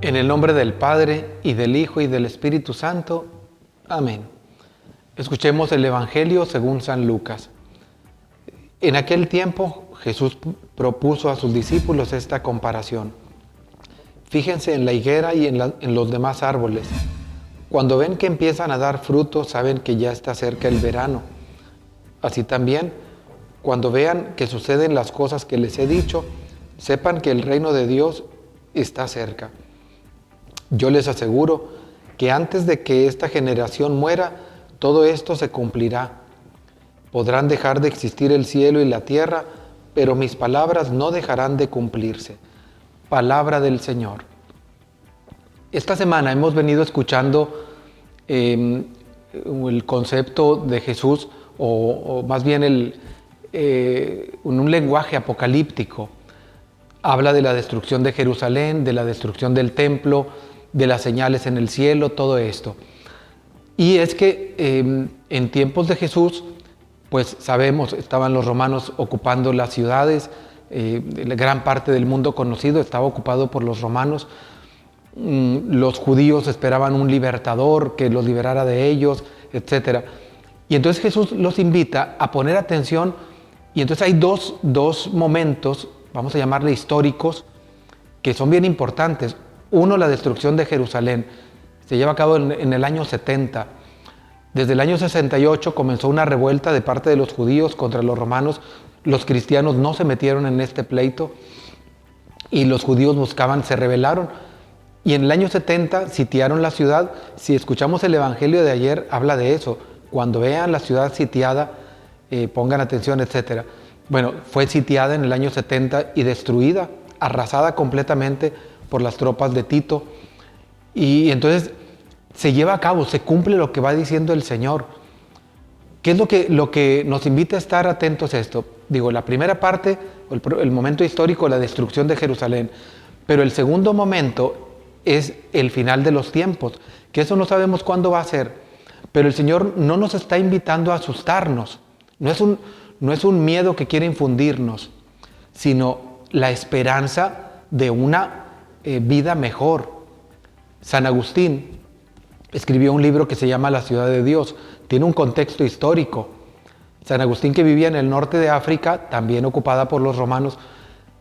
En el nombre del Padre, y del Hijo, y del Espíritu Santo. Amén. Escuchemos el Evangelio según San Lucas. En aquel tiempo Jesús propuso a sus discípulos esta comparación. Fíjense en la higuera y en los demás árboles. Cuando ven que empiezan a dar frutos, saben que ya está cerca el verano. Así también, cuando vean que suceden las cosas que les he dicho, sepan que el reino de Dios está cerca. Yo les aseguro que antes de que esta generación muera, todo esto se cumplirá. Podrán dejar de existir el cielo y la tierra, pero mis palabras no dejarán de cumplirse. Palabra del Señor. Esta semana hemos venido escuchando el concepto de Jesús, o más bien un lenguaje apocalíptico. Habla de la destrucción de Jerusalén, de la destrucción del templo, de las señales en el cielo, todo esto. Y es que en tiempos de Jesús, pues sabemos, estaban los romanos ocupando las ciudades, gran parte del mundo conocido estaba ocupado por los romanos. Los judíos esperaban un libertador que los liberara de ellos, etc. Y entonces Jesús los invita a poner atención, y entonces hay dos momentos, vamos a llamarle históricos, que son bien importantes. Uno, la destrucción de Jerusalén. Se lleva a cabo en el año 70. Desde el año 68 comenzó una revuelta de parte de los judíos contra los romanos. Los cristianos no se metieron en este pleito y los judíos se rebelaron. Y en el año 70 sitiaron la ciudad. Si escuchamos el Evangelio de ayer, habla de eso. Cuando vean la ciudad sitiada, pongan atención, etc. Bueno, fue sitiada en el año 70 y destruida, arrasada completamente por las tropas de Tito. Y entonces se lleva a cabo, se cumple lo que va diciendo el Señor. ¿Qué es lo que nos invita a estar atentos a esto? Digo, la primera parte, el momento histórico, la destrucción de Jerusalén. Pero el segundo momento es el final de los tiempos, que eso no sabemos cuándo va a ser. Pero el Señor no nos está invitando a asustarnos. No es un miedo que quiere infundirnos, sino la esperanza de una vida mejor. San Agustín escribió un libro que se llama La ciudad de Dios. Tiene un contexto histórico. San Agustín, que vivía en el norte de África, también ocupada por los romanos,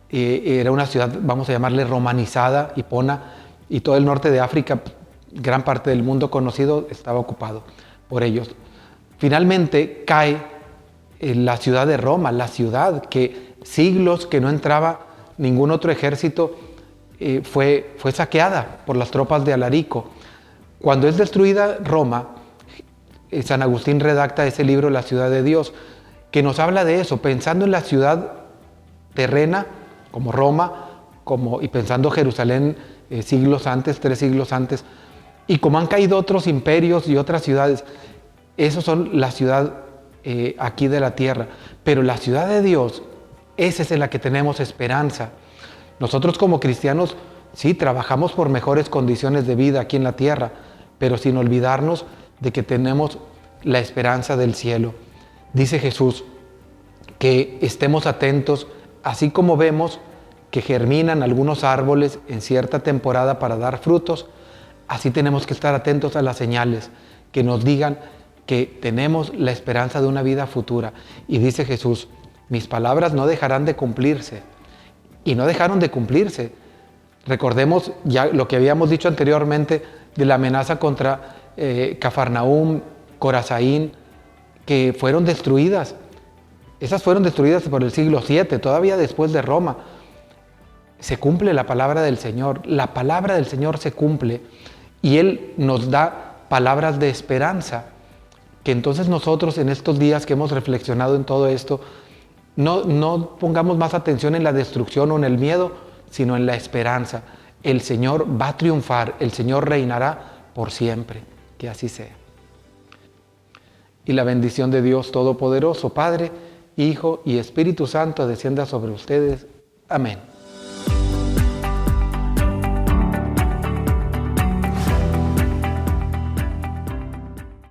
era una ciudad, vamos a llamarle romanizada, Hipona, y todo el norte de África, gran parte del mundo conocido, estaba ocupado por ellos. Finalmente cae en la ciudad de Roma, la ciudad que siglos que no entraba ningún otro ejército, fue saqueada por las tropas de Alarico. Cuando es destruida Roma, San Agustín redacta ese libro, La ciudad de Dios, que nos habla de eso, pensando en la ciudad terrena, como Roma, y pensando Jerusalén 3 siglos antes, y como han caído otros imperios y otras ciudades, esos son la ciudad aquí de la tierra. Pero la ciudad de Dios, esa es en la que tenemos esperanza. Nosotros como cristianos, sí, trabajamos por mejores condiciones de vida aquí en la tierra, pero sin olvidarnos de que tenemos la esperanza del cielo. Dice Jesús que estemos atentos, así como vemos que germinan algunos árboles en cierta temporada para dar frutos, así tenemos que estar atentos a las señales que nos digan que tenemos la esperanza de una vida futura. Y dice Jesús, mis palabras no dejarán de cumplirse. Y no dejaron de cumplirse. Recordemos ya lo que habíamos dicho anteriormente de la amenaza contra Cafarnaúm, Corazaín, que fueron destruidas. Esas fueron destruidas por el siglo VII, todavía después de Roma. Se cumple la palabra del Señor. La palabra del Señor se cumple y Él nos da palabras de esperanza. Que entonces nosotros en estos días que hemos reflexionado en todo esto, no pongamos más atención en la destrucción o en el miedo, sino en la esperanza. El Señor va a triunfar, el Señor reinará por siempre. Que así sea. Y la bendición de Dios Todopoderoso, Padre, Hijo y Espíritu Santo descienda sobre ustedes. Amén.